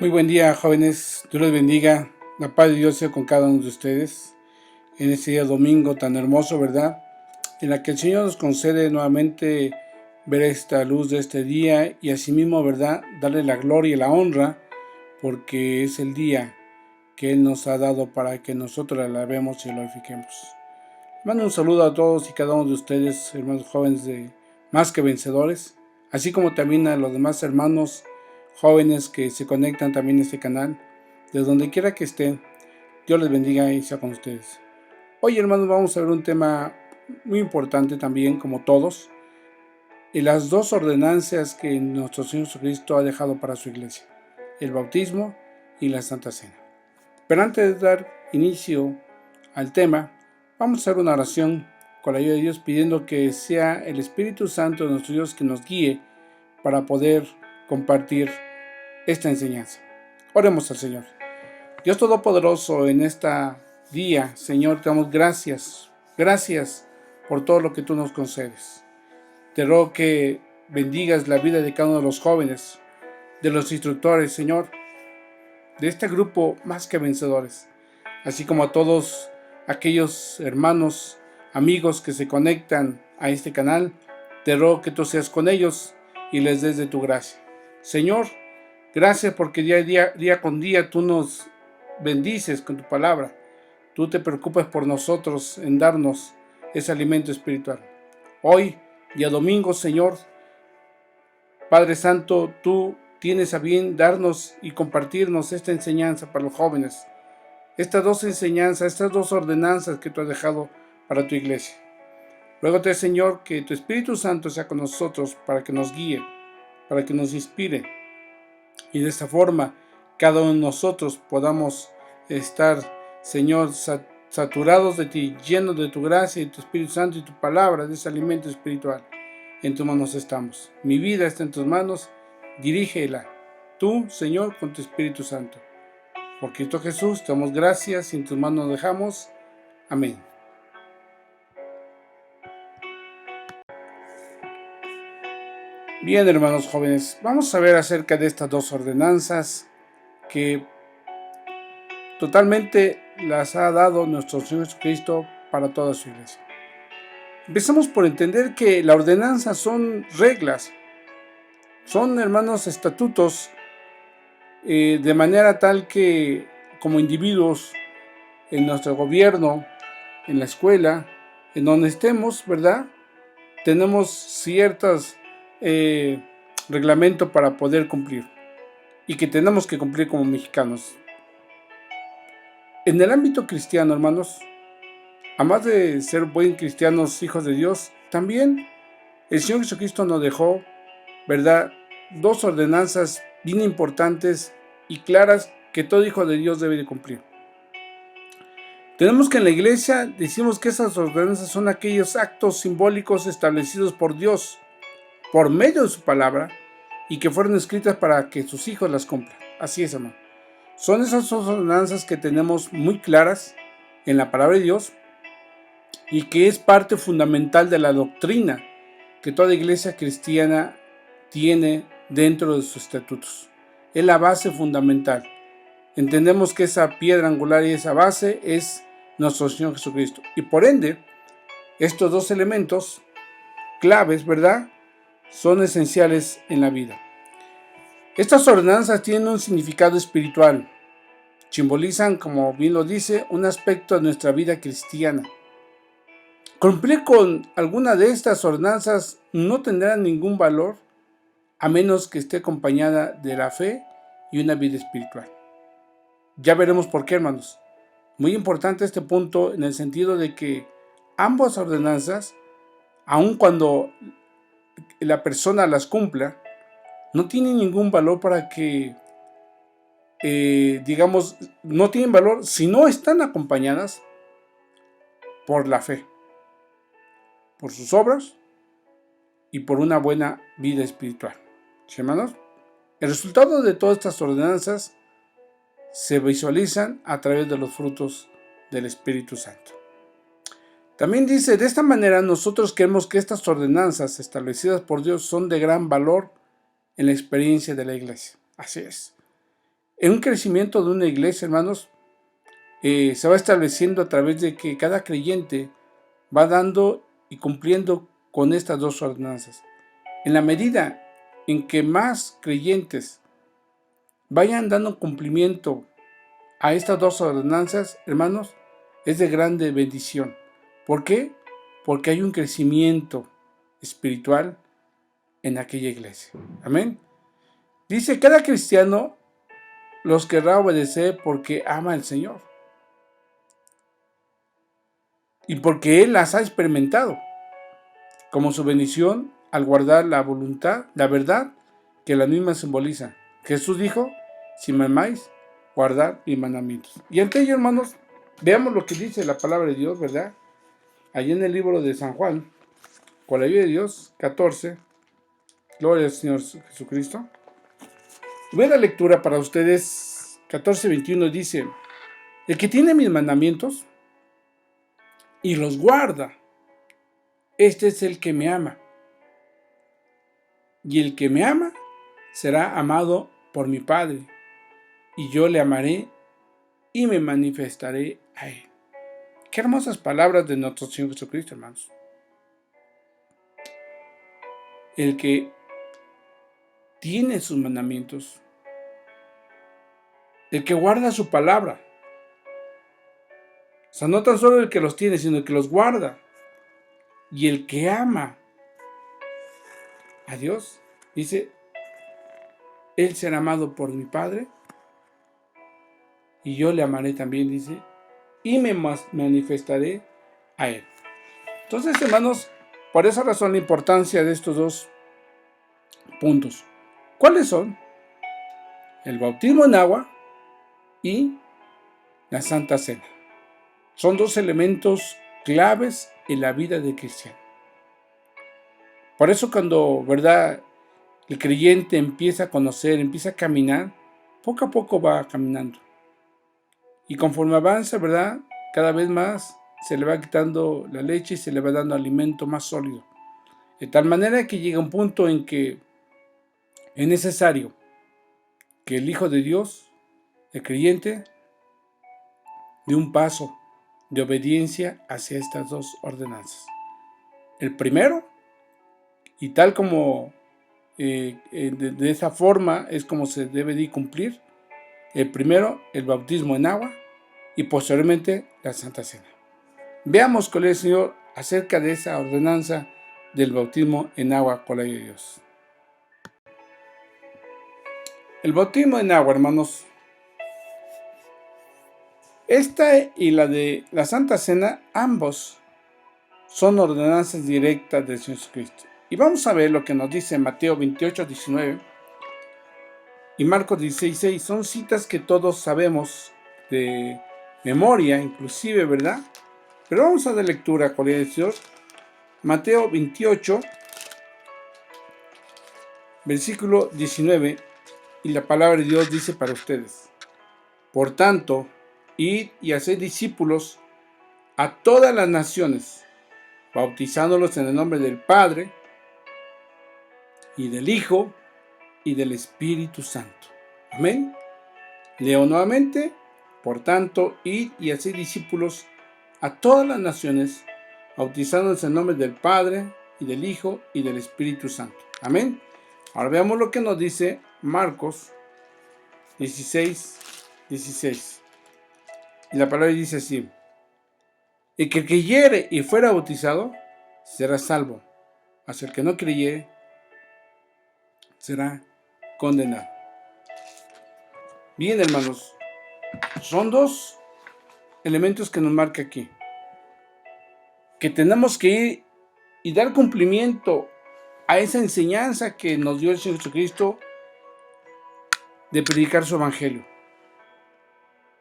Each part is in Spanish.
Muy buen día, jóvenes. Dios les bendiga. La paz de Dios sea con cada uno de ustedes en este día domingo tan hermoso, ¿verdad? En la que el Señor nos concede nuevamente ver esta luz de este día y asimismo, ¿verdad? Darle la gloria y la honra porque es el día que Él nos ha dado para que nosotros la alabemos y glorifiquemos. Mando un saludo a todos y cada uno de ustedes, hermanos jóvenes de Más que Vencedores, así como también a los demás hermanos jóvenes que se conectan también a este canal, de donde quiera que estén. Dios les bendiga y sea con ustedes. Hoy, hermanos, vamos a ver un tema muy importante también, como todos, y las dos ordenanzas que nuestro Señor Jesucristo ha dejado para su iglesia: el bautismo y la Santa Cena. Pero antes de dar inicio al tema, vamos a hacer una oración con la ayuda de Dios, pidiendo que sea el Espíritu Santo de nuestro Dios que nos guíe para poder compartir esta enseñanza. Oremos al Señor. Dios Todopoderoso, en este día, Señor, te damos gracias. Gracias por todo lo que tú nos concedes. Te ruego que bendigas la vida de cada uno de los jóvenes, de los instructores, Señor, de este grupo Más que Vencedores, así como a todos aquellos hermanos, amigos que se conectan a este canal. Te ruego que tú seas con ellos y les des de tu gracia. Señor, gracias porque día con día tú nos bendices con tu palabra. Tú te preocupas por nosotros en darnos ese alimento espiritual. Hoy, día domingo, Señor, Padre Santo, tú tienes a bien darnos y compartirnos esta enseñanza para los jóvenes. Estas dos enseñanzas, estas dos ordenanzas que tú has dejado para tu iglesia. Ruégote, Señor, que tu Espíritu Santo sea con nosotros para que nos guíe, para que nos inspire. Y de esta forma, cada uno de nosotros podamos estar, Señor, saturados de ti, llenos de tu gracia y tu Espíritu Santo y tu palabra, de ese alimento espiritual. En tus manos estamos. Mi vida está en tus manos. Dirígela tú, Señor, con tu Espíritu Santo. Por Cristo Jesús, te damos gracias y en tus manos nos dejamos. Amén. Bien, hermanos jóvenes, vamos a ver acerca de estas dos ordenanzas que totalmente las ha dado nuestro Señor Jesucristo para toda su iglesia. Empezamos por entender que la ordenanza son reglas, son, hermanos, estatutos, de manera tal que como individuos, en nuestro gobierno, en la escuela, en donde estemos, ¿verdad? Tenemos ciertos reglamentos para poder cumplir y que tenemos que cumplir como mexicanos. En el ámbito cristiano, hermanos, además de ser buen cristianos, hijos de Dios, también el Señor Jesucristo nos dejó, ¿verdad?, dos ordenanzas bien importantes y claras que todo hijo de Dios debe de cumplir. Tenemos que en la iglesia decimos que esas ordenanzas son aquellos actos simbólicos establecidos por Dios por medio de su palabra y que fueron escritas para que sus hijos las cumplan. Así es, hermano. Son esas dos ordenanzas que tenemos muy claras en la palabra de Dios y que es parte fundamental de la doctrina que toda iglesia cristiana tiene dentro de sus estatutos. Es la base fundamental. Entendemos que esa piedra angular y esa base es nuestro Señor Jesucristo. Y por ende, estos dos elementos claves, ¿verdad?, son esenciales en la vida. Estas ordenanzas tienen un significado espiritual. Simbolizan, como bien lo dice, un aspecto de nuestra vida cristiana. Cumplir con alguna de estas ordenanzas no tendrá ningún valor a menos que esté acompañada de la fe y una vida espiritual. Ya veremos por qué, hermanos. Muy importante este punto en el sentido de que ambas ordenanzas, aun cuando la persona las cumpla, no tienen ningún valor para que, no tienen valor si no están acompañadas por la fe, por sus obras y por una buena vida espiritual. ¿Sí, hermanos? El resultado de todas estas ordenanzas se visualizan a través de los frutos del Espíritu Santo. También dice, de esta manera nosotros creemos que estas ordenanzas establecidas por Dios son de gran valor en la experiencia de la iglesia. Así es. En un crecimiento de una iglesia, hermanos, se va estableciendo a través de que cada creyente va dando y cumpliendo con estas dos ordenanzas. En la medida en que más creyentes vayan dando cumplimiento a estas dos ordenanzas, hermanos, es de grande bendición. ¿Por qué? Porque hay un crecimiento espiritual en aquella iglesia. Amén. Dice, cada cristiano los querrá obedecer porque ama al Señor y porque Él las ha experimentado como su bendición al guardar la voluntad, la verdad que la misma simboliza. Jesús dijo, si me amáis, guardad mis mandamientos. Y ante ello, hermanos, veamos lo que dice la palabra de Dios, ¿verdad? Allí en el libro de San Juan, con la ayuda de Dios, 14, gloria al Señor Jesucristo. Voy a la lectura para ustedes, 14:21 dice, el que tiene mis mandamientos y los guarda, este es el que me ama. Y el que me ama será amado por mi Padre, y yo le amaré y me manifestaré a él. Qué hermosas palabras de nuestro Señor Jesucristo, hermanos. El que tiene sus mandamientos, el que guarda su palabra, o sea, no tan solo el que los tiene, sino el que los guarda, y el que ama a Dios, dice, él será amado por mi Padre, y yo le amaré también, dice, y me manifestaré a él. Entonces, hermanos, por esa razón la importancia de estos dos puntos. ¿Cuáles son? El bautismo en agua y la Santa Cena. Son dos elementos claves en la vida del cristiano. Por eso cuando, ¿verdad?, el creyente empieza a conocer, empieza a caminar, poco a poco va caminando. Y conforme avanza, ¿verdad?, cada vez más se le va quitando la leche y se le va dando alimento más sólido. De tal manera que llega un punto en que es necesario que el Hijo de Dios, el creyente, dé un paso de obediencia hacia estas dos ordenanzas. El primero, y tal como de esa forma es como se debe de cumplir, el primero, el bautismo en agua, y posteriormente la Santa Cena. Veamos con el Señor acerca de esa ordenanza del bautismo en agua con la ayuda de Dios. El bautismo en agua, hermanos, esta y la de la Santa Cena, ambos son ordenanzas directas de Jesucristo. Y vamos a ver lo que nos dice Mateo 28:19 y Marcos 16:6. Son citas que todos sabemos de memoria, inclusive, ¿verdad? Pero vamos a dar lectura con el Señor. Mateo 28, versículo 19, y la palabra de Dios dice para ustedes: por tanto, id y haced discípulos a todas las naciones, bautizándolos en el nombre del Padre, y del Hijo, y del Espíritu Santo. Amén. Leo nuevamente. Por tanto, id y haced discípulos a todas las naciones, bautizándolos en el nombre del Padre, y del Hijo, y del Espíritu Santo. Amén. Ahora veamos lo que nos dice Marcos 16:16. Y la palabra dice así: el que creyere y fuera bautizado será salvo, mas el que no creyere será condenado. Bien, hermanos, son dos elementos que nos marca aquí, que tenemos que ir y dar cumplimiento a esa enseñanza que nos dio el Señor Jesucristo de predicar su evangelio,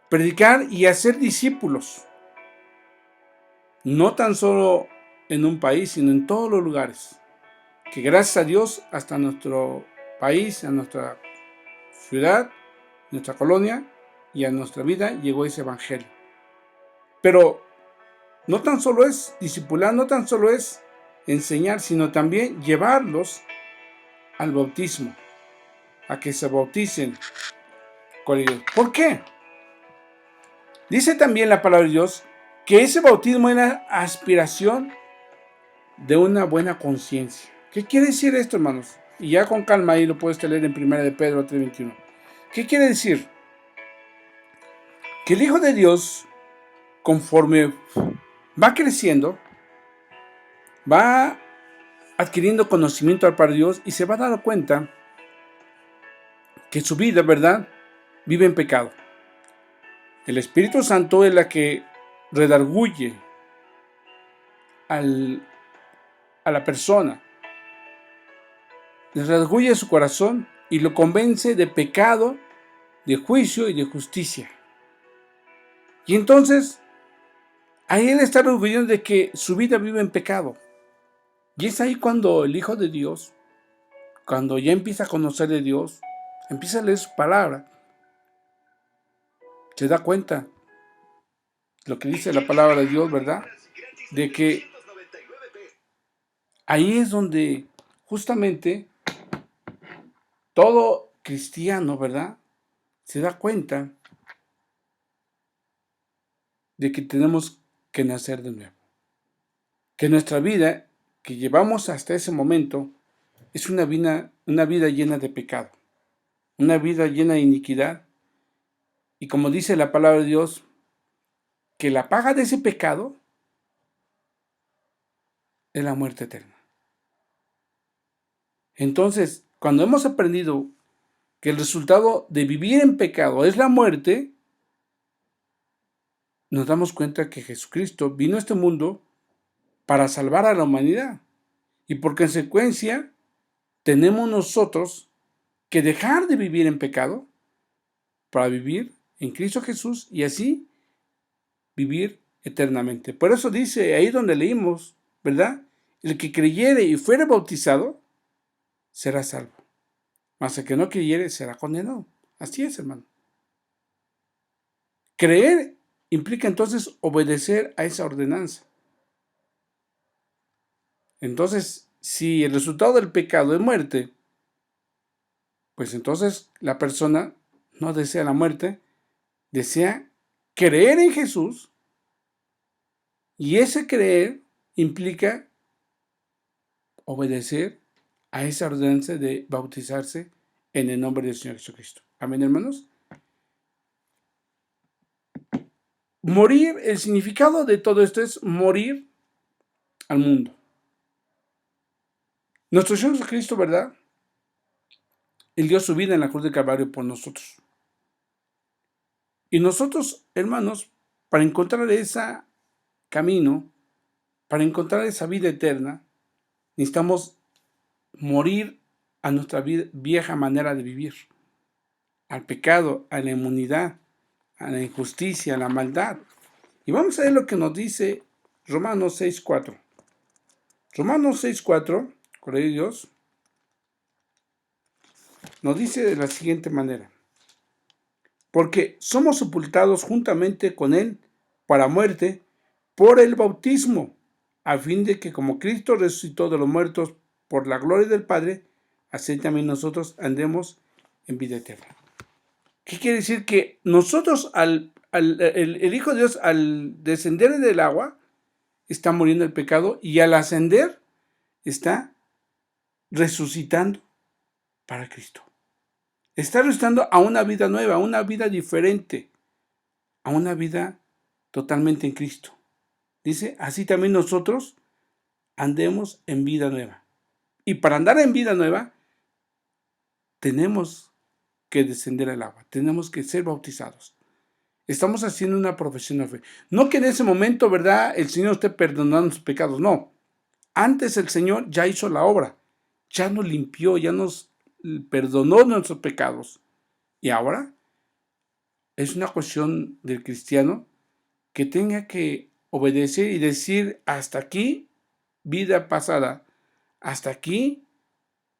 predicar y hacer discípulos, no tan solo en un país, sino en todos los lugares, que gracias a Dios hasta nuestro país, a nuestra ciudad, nuestra colonia y a nuestra vida llegó ese evangelio. Pero no tan solo es discipular, no tan solo es enseñar, sino también llevarlos al bautismo, a que se bauticen con ellos. ¿Por qué? Dice también la palabra de Dios que ese bautismo era aspiración de una buena conciencia. ¿Qué quiere decir esto, hermanos? Y ya con calma ahí lo puedes leer en 1 de Pedro 3:21. ¿Qué quiere decir? Que el Hijo de Dios, conforme va creciendo, va adquiriendo conocimiento al Padre Dios y se va a dar cuenta que su vida, ¿verdad?, vive en pecado. El Espíritu Santo es la que redarguye a la persona, le redarguye su corazón y lo convence de pecado, de juicio y de justicia. Y entonces, ahí él está orgulloso de que su vida vive en pecado. Y es ahí cuando el Hijo de Dios, cuando ya empieza a conocer de Dios, empieza a leer su palabra, se da cuenta lo que dice la palabra de Dios, ¿verdad? De que ahí es donde justamente todo cristiano, ¿verdad?, se da cuenta de que tenemos que nacer de nuevo. Que nuestra vida que llevamos hasta ese momento es una vida llena de pecado, una vida llena de iniquidad. Y como dice la palabra de Dios, que la paga de ese pecado es la muerte eterna. Entonces, cuando hemos aprendido que el resultado de vivir en pecado es la muerte, nos damos cuenta que Jesucristo vino a este mundo para salvar a la humanidad. Y por consecuencia, tenemos nosotros que dejar de vivir en pecado para vivir en Cristo Jesús y así vivir eternamente. Por eso dice ahí donde leímos, ¿verdad? El que creyere y fuere bautizado será salvo, mas el que no creyere será condenado. Así es, hermano. Creer implica entonces obedecer a esa ordenanza. Entonces, si el resultado del pecado es muerte, pues entonces la persona no desea la muerte, desea creer en Jesús, y ese creer implica obedecer a esa ordenanza de bautizarse en el nombre del Señor Jesucristo. Amén, hermanos. Morir, el significado de todo esto es morir al mundo. Nuestro Señor Jesucristo, ¿verdad?, Él dio su vida en la cruz del Calvario por nosotros. Y nosotros, hermanos, para encontrar ese camino, para encontrar esa vida eterna, necesitamos morir a nuestra vieja manera de vivir, al pecado, a la inmunidad, a la injusticia, a la maldad. Y vamos a ver lo que nos dice Romanos 6:4. Romanos 6:4, Correo de Dios, nos dice de la siguiente manera: porque somos sepultados juntamente con Él para muerte por el bautismo, a fin de que como Cristo resucitó de los muertos por la gloria del Padre, así también nosotros andemos en vida eterna. ¿Qué quiere decir? Que nosotros, el Hijo de Dios, al descender del agua, está muriendo el pecado, y al ascender, está resucitando para Cristo. Está resucitando a una vida nueva, a una vida diferente, a una vida totalmente en Cristo. Dice, así también nosotros andemos en vida nueva. Y para andar en vida nueva, tenemos que descender al agua, tenemos que ser bautizados. Estamos haciendo una profesión de fe. No que en ese momento, ¿verdad?, el Señor esté perdonando sus pecados, no. Antes el Señor ya hizo la obra, ya nos limpió, ya nos perdonó nuestros pecados. Y ahora es una cuestión del cristiano que tenga que obedecer y decir, hasta aquí, vida pasada, hasta aquí,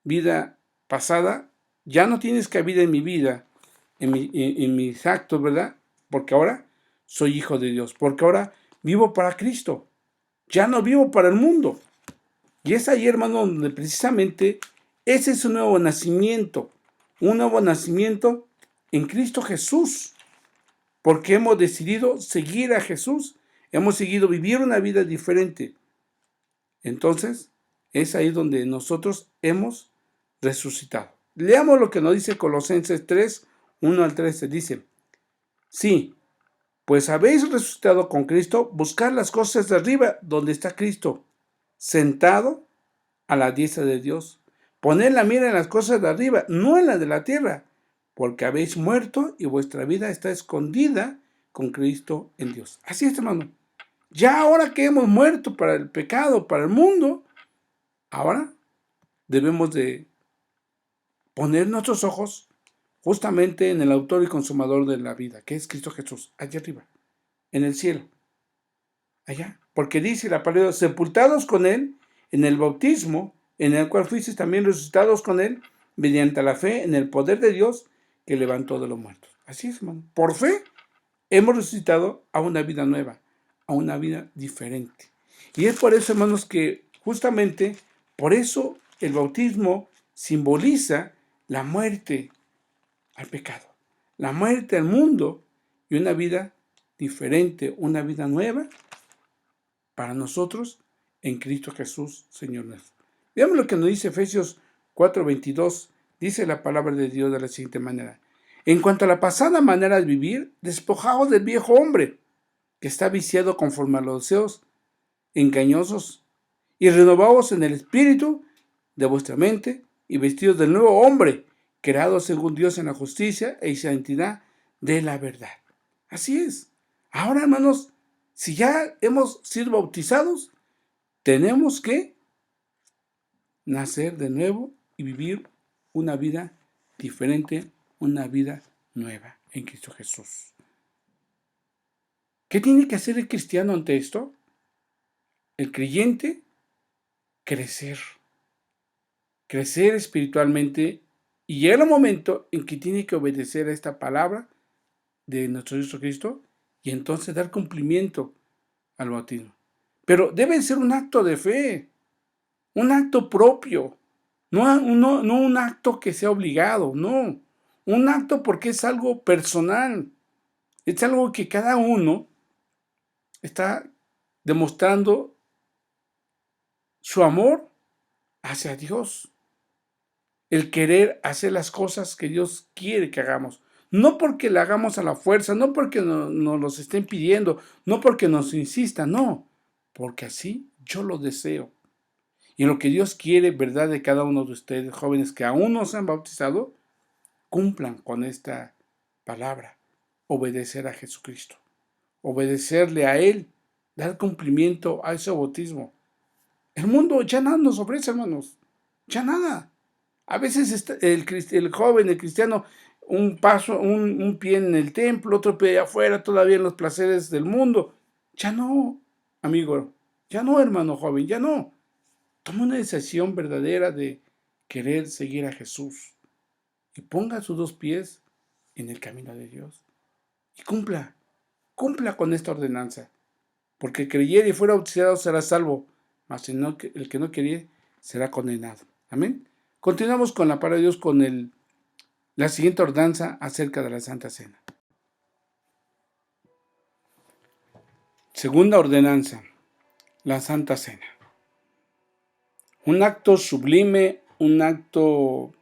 vida pasada, ya no tienes cabida en mi vida, en mis actos, ¿verdad? Porque ahora soy hijo de Dios, porque ahora vivo para Cristo, ya no vivo para el mundo. Y es ahí, hermano, donde precisamente ese es un nuevo nacimiento en Cristo Jesús, porque hemos decidido seguir a Jesús, hemos seguido vivir una vida diferente. Entonces, es ahí donde nosotros hemos resucitado. Leamos lo que nos dice Colosenses 3, 1 al 13. Dice, sí, pues habéis resucitado con Cristo, buscad las cosas de arriba, donde está Cristo, sentado a la diestra de Dios. Poned la mira en las cosas de arriba, no en las de la tierra, porque habéis muerto y vuestra vida está escondida con Cristo en Dios. Así es, hermano. Ya ahora que hemos muerto para el pecado, para el mundo, ahora debemos de poner nuestros ojos justamente en el autor y consumador de la vida, que es Cristo Jesús, allá arriba, en el cielo, allá. Porque dice la palabra, sepultados con Él en el bautismo, en el cual fuisteis también resucitados con Él, mediante la fe en el poder de Dios que levantó de los muertos. Así es, hermano. Por fe hemos resucitado a una vida nueva, a una vida diferente. Y es por eso, hermanos, que justamente por eso el bautismo simboliza la muerte al pecado, la muerte al mundo y una vida diferente, una vida nueva para nosotros en Cristo Jesús, Señor nuestro. Veamos lo que nos dice Efesios 4:22. Dice la palabra de Dios de la siguiente manera. En cuanto a la pasada manera de vivir, despojaos del viejo hombre, que está viciado conforme a los deseos engañosos, y renovaos en el espíritu de vuestra mente, y vestidos del nuevo hombre, creado según Dios en la justicia e santidad de la verdad. Así es. Ahora, hermanos, si ya hemos sido bautizados, tenemos que nacer de nuevo y vivir una vida diferente, una vida nueva en Cristo Jesús. ¿Qué tiene que hacer el cristiano ante esto? El creyente, crecer espiritualmente, y llega el momento en que tiene que obedecer a esta palabra de nuestro Jesucristo y entonces dar cumplimiento al bautismo. Pero debe ser un acto de fe, un acto propio, no un acto que sea obligado, no, un acto porque es algo personal, es algo que cada uno está demostrando su amor hacia Dios, el querer hacer las cosas que Dios quiere que hagamos. No porque la hagamos a la fuerza, no porque nos los estén pidiendo, no porque nos insistan, no, porque así yo lo deseo. Y lo que Dios quiere, verdad, de cada uno de ustedes, jóvenes que aún no se han bautizado, cumplan con esta palabra, obedecer a Jesucristo, obedecerle a Él, dar cumplimiento a ese bautismo. El mundo ya nada nos ofrece, hermanos, ya nada. A veces está el joven, el cristiano, un pie en el templo, otro pie afuera, todavía en los placeres del mundo. Ya no, amigo, ya no, hermano joven, ya no. Toma una decisión verdadera de querer seguir a Jesús y ponga sus dos pies en el camino de Dios y cumpla con esta ordenanza, porque el creyere y fuera bautizado será salvo, mas el que no creyere será condenado. Amén. Continuamos con la palabra de Dios con la siguiente ordenanza acerca de la Santa Cena. Segunda ordenanza, la Santa Cena. Un acto sublime, un acto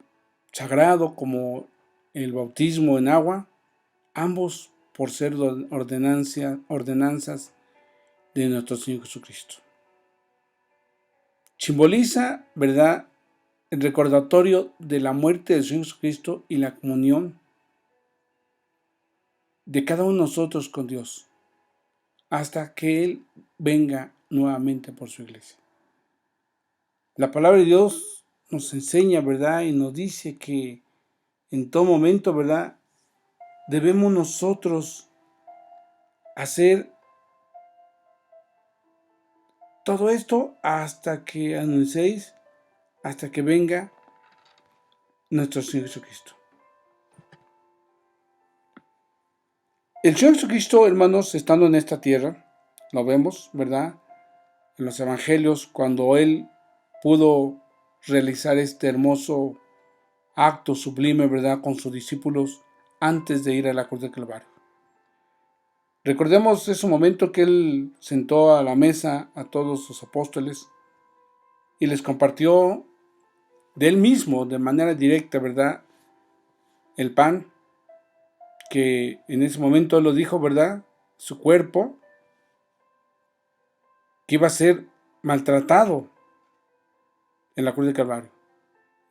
sagrado como el bautismo en agua, ambos por ser ordenanzas de nuestro Señor Jesucristo. Simboliza, ¿verdad?, el recordatorio de la muerte del Señor Jesucristo y la comunión de cada uno de nosotros con Dios, hasta que Él venga nuevamente por su iglesia. La palabra de Dios nos enseña, ¿verdad?, y nos dice que en todo momento, ¿verdad?, debemos nosotros hacer todo esto hasta que anunciéis, hasta que venga nuestro Señor Jesucristo. El Señor Jesucristo, hermanos, estando en esta tierra, lo vemos, ¿verdad?, en los evangelios, cuando Él pudo realizar este hermoso acto sublime, ¿verdad?, con sus discípulos antes de ir a la cruz del Calvario. Recordemos ese momento que Él sentó a la mesa a todos sus apóstoles y les compartió de Él mismo, de manera directa, ¿verdad?, el pan, que en ese momento lo dijo, ¿verdad?, su cuerpo, que iba a ser maltratado en la cruz del Calvario.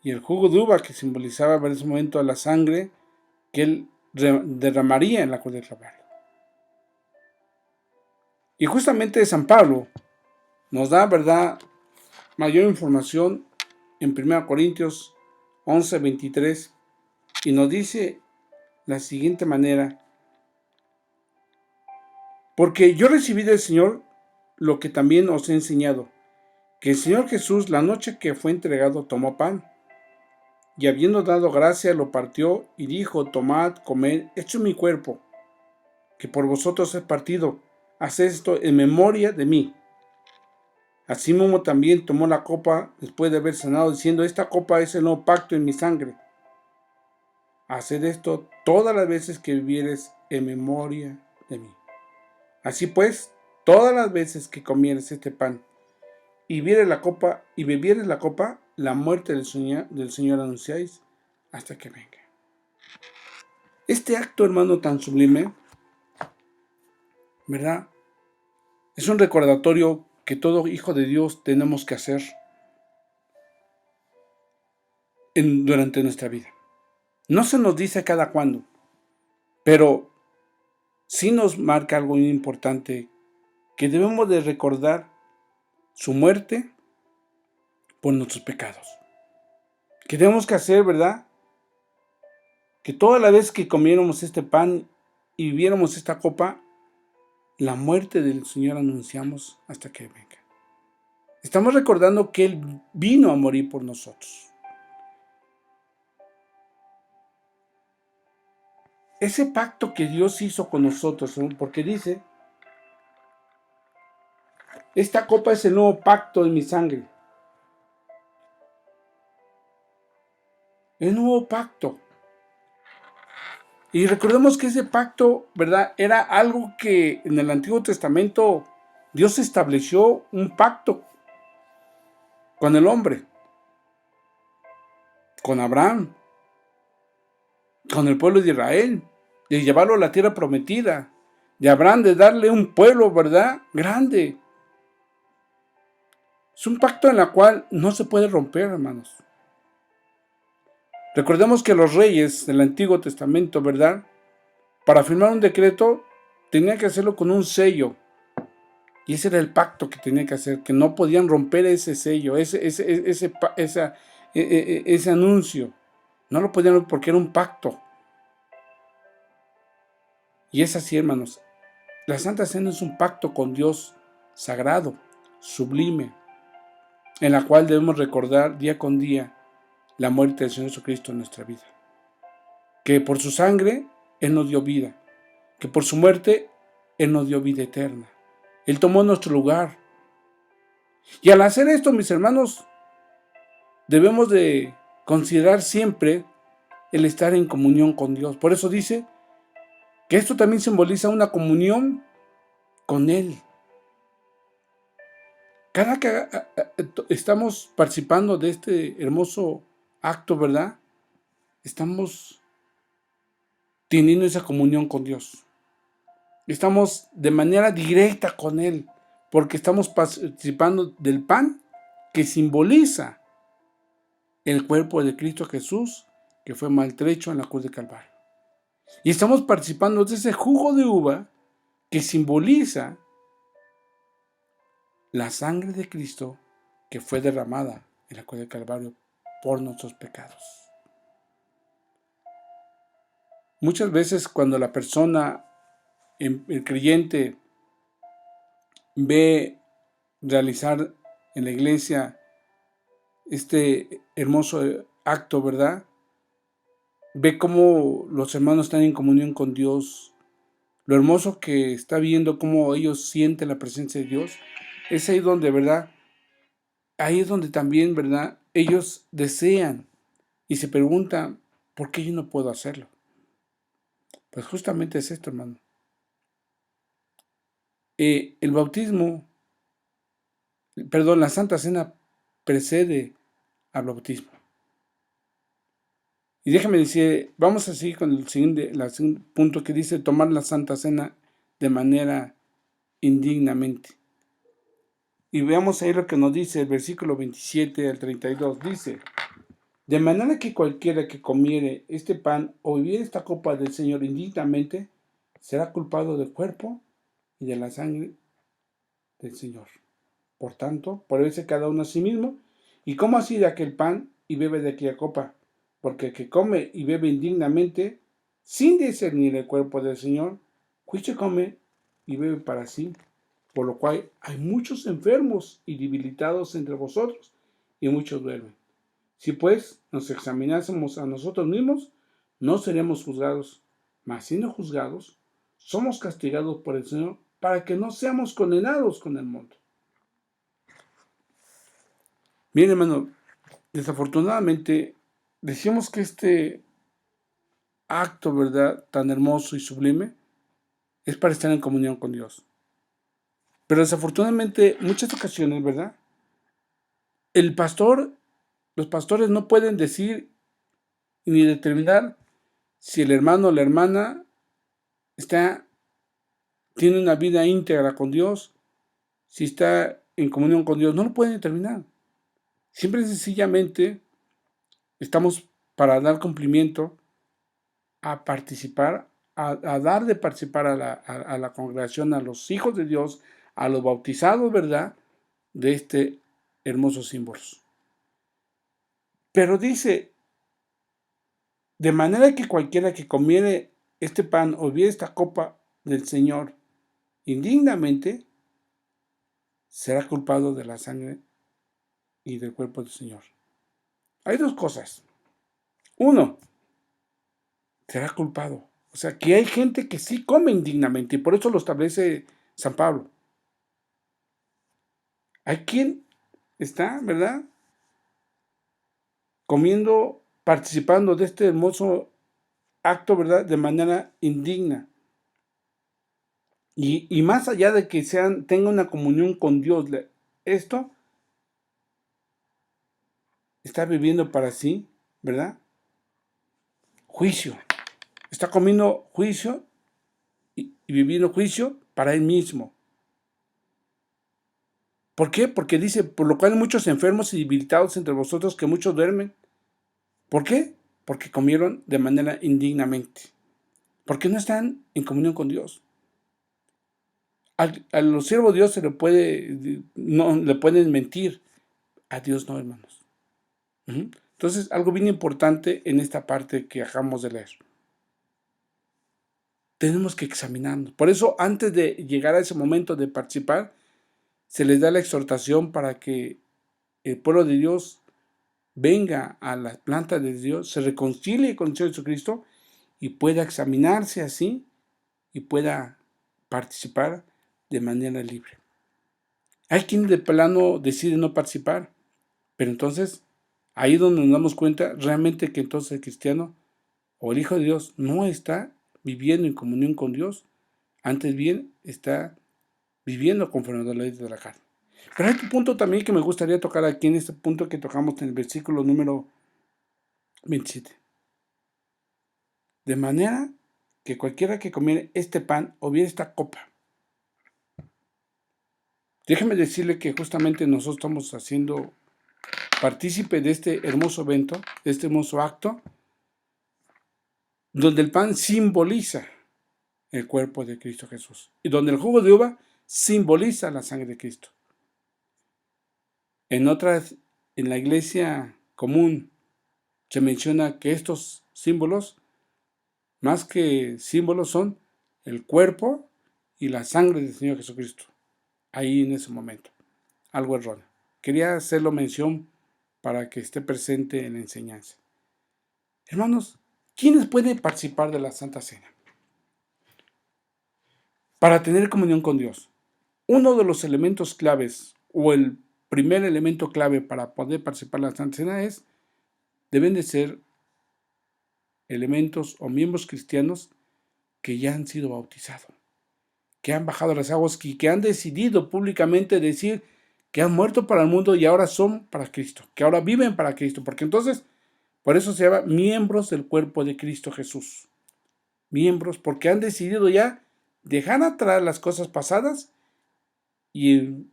Y el jugo de uva, que simbolizaba en ese momento a la sangre que Él derramaría en la cruz del Calvario. Y justamente San Pablo nos da, ¿verdad?, mayor información en 1 Corintios 11:23 y nos dice la siguiente manera: porque yo recibí del Señor lo que también os he enseñado, que el Señor Jesús, la noche que fue entregado, tomó pan, y habiendo dado gracia, lo partió y dijo: tomad, comed, esto es mi cuerpo, que por vosotros es partido, haced esto en memoria de mí. Asimismo también tomó la copa después de haber cenado, diciendo: esta copa es el nuevo pacto en mi sangre. Haced esto todas las veces que vivieres en memoria de mí. Así pues, todas las veces que comieres este pan y bebieres la copa, la muerte del Señor anunciáis hasta que venga. Este acto, hermano, tan sublime, ¿verdad?, es un recordatorio que todo hijo de Dios tenemos que hacer durante nuestra vida. No se nos dice cada cuándo, pero sí nos marca algo muy importante, que debemos de recordar su muerte por nuestros pecados. Que tenemos que hacer, ¿verdad?, que toda la vez que comiéramos este pan y viviéramos esta copa, la muerte del Señor anunciamos hasta que venga. Estamos recordando que Él vino a morir por nosotros. Ese pacto que Dios hizo con nosotros, ¿no?, porque dice: esta copa es el nuevo pacto en mi sangre. El nuevo pacto. Y recordemos que ese pacto, ¿verdad?, era algo que en el Antiguo Testamento Dios estableció un pacto con el hombre, con Abraham, con el pueblo de Israel, de llevarlo a la tierra prometida, de Abraham de darle un pueblo, ¿verdad?, grande. Es un pacto en el cual no se puede romper, hermanos. Recordemos que los reyes del Antiguo Testamento, ¿verdad?, para firmar un decreto tenían que hacerlo con un sello. Y ese era el pacto que tenían que hacer, que no podían romper ese sello, ese anuncio. No lo podían romper porque era un pacto. Y es así, hermanos. La Santa Cena es un pacto con Dios sagrado, sublime, en la cual debemos recordar día con día la muerte del Señor Jesucristo en nuestra vida. Que por su sangre Él nos dio vida, que por su muerte Él nos dio vida eterna. Él tomó nuestro lugar. Y al hacer esto, mis hermanos, debemos de considerar siempre el estar en comunión con Dios. Por eso dice que esto también simboliza una comunión con Él. Cada que estamos participando de este hermoso acto, ¿verdad?, estamos teniendo esa comunión con Dios. Estamos de manera directa con Él, porque estamos participando del pan que simboliza el cuerpo de Cristo Jesús, que fue maltrecho en la cruz de Calvario. Y estamos participando de ese jugo de uva que simboliza la sangre de Cristo que fue derramada en la cruz de Calvario por nuestros pecados. Muchas veces cuando la persona, el creyente, ve realizar en la iglesia este hermoso acto, ¿verdad?, ve cómo los hermanos están en comunión con Dios, lo hermoso que está viendo, cómo ellos sienten la presencia de Dios, es ahí donde, ¿verdad?, ahí es donde también, ¿verdad?, ellos desean y se preguntan: ¿por qué yo no puedo hacerlo? Pues justamente es esto, hermano. El bautismo, perdón, la Santa Cena precede al bautismo. Y déjame decir, vamos así con el siguiente punto que dice tomar la Santa Cena de manera indignamente. Y veamos ahí lo que nos dice el versículo 27 al 32. Dice, de manera que cualquiera que comiere este pan o bebiere esta copa del Señor indignamente, será culpado del cuerpo y de la sangre del Señor. Por tanto, pruébese cada uno a sí mismo, y coma así de aquel pan y bebe de aquella copa, porque el que come y bebe indignamente, sin discernir el cuerpo del Señor, juicio come y bebe para sí, por lo cual hay muchos enfermos y debilitados entre vosotros, y muchos duermen. Si pues nos examinásemos a nosotros mismos, no seremos juzgados, mas siendo juzgados, somos castigados por el Señor para que no seamos condenados con el mundo. Miren, hermano, desafortunadamente decimos que este acto, ¿verdad?, tan hermoso y sublime, es para estar en comunión con Dios. Pero desafortunadamente, muchas ocasiones, ¿verdad?, los pastores no pueden decir ni determinar si el hermano o la hermana tiene una vida íntegra con Dios, si está en comunión con Dios. No lo pueden determinar. Siempre y sencillamente estamos para dar cumplimiento a participar, a dar de participar a la congregación, a los hijos de Dios, a los bautizados, ¿verdad?, de este hermoso símbolo. Pero dice, de manera que cualquiera que comiere este pan o bebiere esta copa del Señor indignamente, será culpado de la sangre y del cuerpo del Señor. Hay dos cosas. Uno, será culpado. O sea, que hay gente que sí come indignamente y por eso lo establece San Pablo. Hay quien está, ¿verdad?, comiendo, participando de este hermoso acto, ¿verdad?, de manera indigna. Y más allá de que tenga una comunión con Dios, esto está viviendo para sí, ¿verdad?, juicio. Está comiendo juicio y viviendo juicio para él mismo. ¿Por qué? Porque dice, por lo cual hay muchos enfermos y debilitados entre vosotros, que muchos duermen. ¿Por qué? Porque comieron de manera indignamente. Porque no están en comunión con Dios. A los siervos de Dios no le pueden mentir, a Dios no, hermanos. Entonces, algo bien importante en esta parte que acabamos de leer. Tenemos que examinarnos. Por eso, antes de llegar a ese momento de participar, se les da la exhortación para que el pueblo de Dios venga a la planta de Dios, se reconcilie con el Señor Jesucristo y pueda examinarse así y pueda participar de manera libre. Hay quien de plano decide no participar, pero entonces ahí es donde nos damos cuenta realmente que entonces el cristiano o el Hijo de Dios no está viviendo en comunión con Dios, antes bien está viviendo conforme a la ley de la carne. Pero hay otro punto también que me gustaría tocar aquí en este punto que tocamos en el versículo número 27. De manera que cualquiera que comiere este pan o viera esta copa. Déjeme decirle que justamente nosotros estamos haciendo partícipe de este hermoso evento, de este hermoso acto, donde el pan simboliza el cuerpo de Cristo Jesús y donde el jugo de uva simboliza la sangre de Cristo. En la iglesia común se menciona que estos símbolos, más que símbolos, son el cuerpo y la sangre del Señor Jesucristo. Ahí en ese momento. Algo erróneo. Quería hacerlo mención para que esté presente en la enseñanza. Hermanos, ¿quiénes pueden participar de la Santa Cena? Para tener comunión con Dios, uno de los elementos claves o el primer elemento clave para poder participar de la Santa Cena deben de ser elementos o miembros cristianos que ya han sido bautizados, que han bajado las aguas y que han decidido públicamente decir que han muerto para el mundo y ahora son para Cristo, que ahora viven para Cristo, porque entonces, por eso se llama miembros del cuerpo de Cristo Jesús. Miembros, porque han decidido ya dejar atrás las cosas pasadas y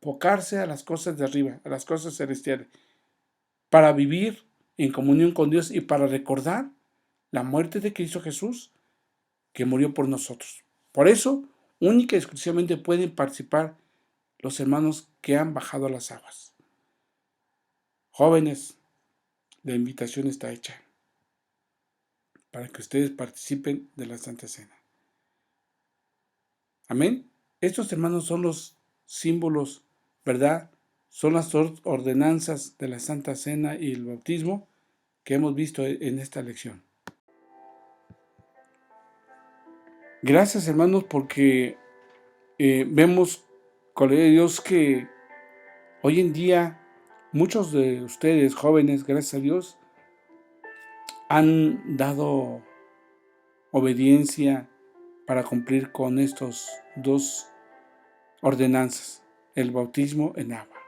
enfocarse a las cosas de arriba, a las cosas celestiales, para vivir en comunión con Dios y para recordar la muerte de Cristo Jesús, que murió por nosotros. Por eso, única y exclusivamente pueden participar los hermanos que han bajado a las aguas. Jóvenes, la invitación está hecha para que ustedes participen de la Santa Cena. Amén. Estos hermanos son los símbolos, ¿verdad? Son las ordenanzas de la Santa Cena y el bautismo que hemos visto en esta lección. Gracias, hermanos, porque vemos, Colegio de Dios, que hoy en día muchos de ustedes, jóvenes, gracias a Dios, han dado obediencia para cumplir con estos dos ordenanzas, el bautismo en agua.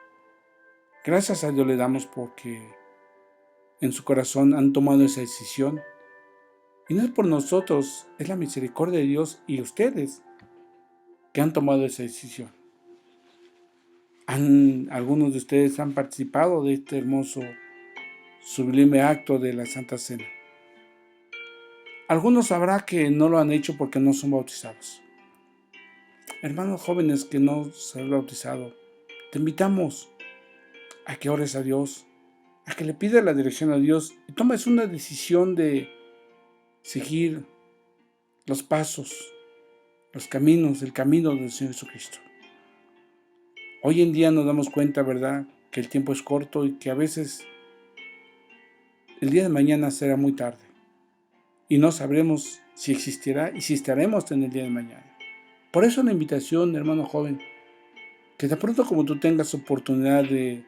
Gracias a Dios le damos porque en su corazón han tomado esa decisión. Y no es por nosotros, es la misericordia de Dios y ustedes que han tomado esa decisión. Algunos de ustedes han participado de este hermoso, sublime acto de la Santa Cena. Algunos sabrá que no lo han hecho porque no son bautizados. Hermanos jóvenes que no se han bautizado, te invitamos a que ores a Dios, a que le pidas la dirección a Dios y tomes una decisión de seguir los pasos, los caminos, el camino del Señor Jesucristo. Hoy en día nos damos cuenta, ¿verdad?, que el tiempo es corto y que a veces el día de mañana será muy tarde y no sabremos si existirá y si estaremos en el día de mañana. Por eso la invitación, hermano joven, que de pronto como tú tengas oportunidad de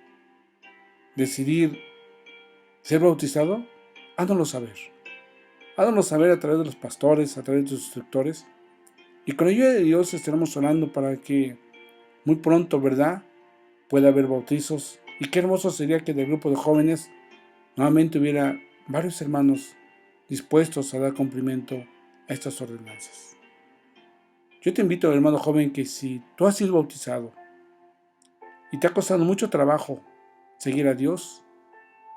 decidir ser bautizado, háganoslo saber. Háganoslo saber a través de los pastores, a través de sus instructores. Y con la ayuda de Dios estaremos orando para que muy pronto, ¿verdad?, pueda haber bautizos. Y qué hermoso sería que del grupo de jóvenes nuevamente hubiera varios hermanos dispuestos a dar cumplimiento a estas ordenanzas. Yo te invito, hermano joven, que si tú has sido bautizado y te ha costado mucho trabajo seguir a Dios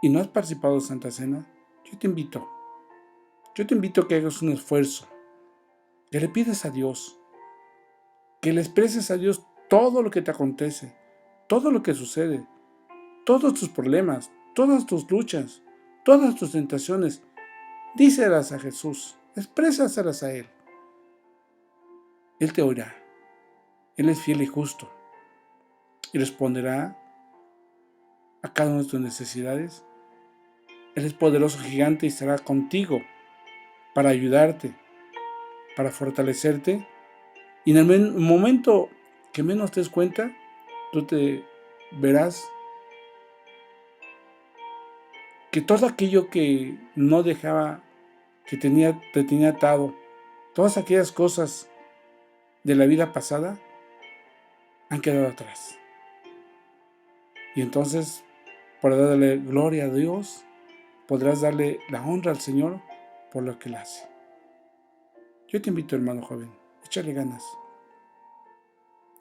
y no has participado de Santa Cena, yo te invito a que hagas un esfuerzo, que le pidas a Dios, que le expreses a Dios todo lo que te acontece, todo lo que sucede, todos tus problemas, todas tus luchas, todas tus tentaciones. Díselas a Jesús, exprésaselas a Él. Él te oirá. Él es fiel y justo y responderá a cada una de tus necesidades. Él es poderoso gigante y estará contigo para ayudarte, para fortalecerte. Y en el momento que menos te des cuenta, tú te verás que todo aquello que no dejaba, que te tenía atado, todas aquellas cosas de la vida pasada han quedado atrás. Y entonces podrás darle gloria a Dios, podrás darle la honra al Señor por lo que Él hace. Yo te invito, hermano joven, échale ganas.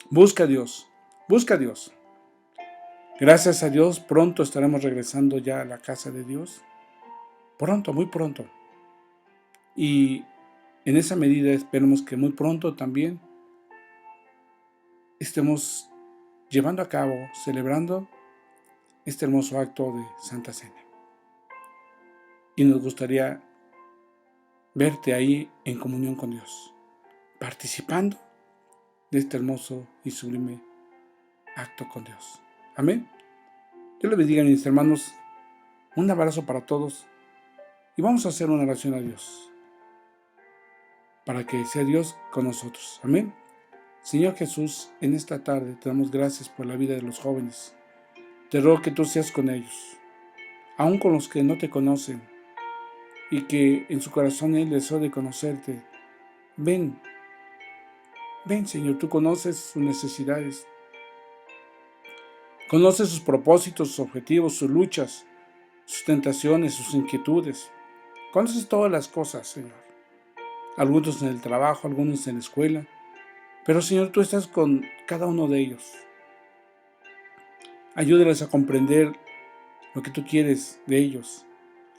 Busca a Dios, busca a Dios. Gracias a Dios, pronto estaremos regresando ya a la casa de Dios. Pronto, muy pronto. Y en esa medida esperemos que muy pronto también estemos llevando a cabo, celebrando este hermoso acto de Santa Cena. Y nos gustaría verte ahí en comunión con Dios, participando de este hermoso y sublime acto con Dios. Amén. Dios les bendiga, mis hermanos. Un abrazo para todos y vamos a hacer una oración a Dios para que sea Dios con nosotros. Amén. Señor Jesús, en esta tarde te damos gracias por la vida de los jóvenes. Te ruego que tú seas con ellos, aun con los que no te conocen y que en su corazón hay el deseo de conocerte Ven, ven, Señor, tú conoces sus necesidades, conoces sus propósitos, sus objetivos, sus luchas, sus tentaciones, sus inquietudes. Conoces todas las cosas, Señor. Algunos en el trabajo, algunos en la escuela. Pero, Señor, tú estás con cada uno de ellos. Ayúdales a comprender lo que tú quieres de ellos.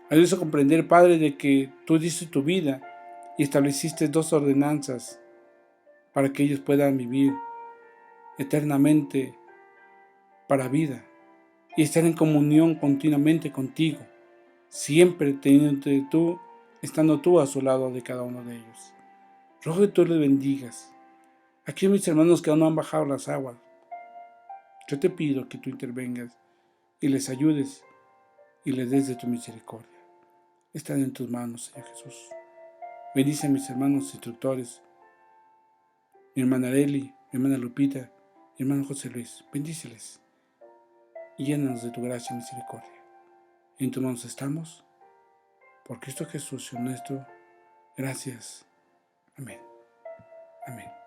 Ayúdales a comprender, Padre, de que tú diste tu vida y estableciste 2 ordenanzas para que ellos puedan vivir eternamente para vida y estar en comunión continuamente contigo, siempre estando tú a su lado de cada uno de ellos. Ruego que tú les bendigas. Aquí mis hermanos que aún no han bajado las aguas, yo te pido que tú intervengas y les ayudes y les des de tu misericordia. Están en tus manos, Señor Jesús. Bendice a mis hermanos instructores, mi hermana Areli, mi hermana Lupita, mi hermano José Luis. Bendíceles y llénanos de tu gracia y misericordia. En tus manos estamos, por Cristo Jesús, Señor nuestro. Gracias. Amén. Amén.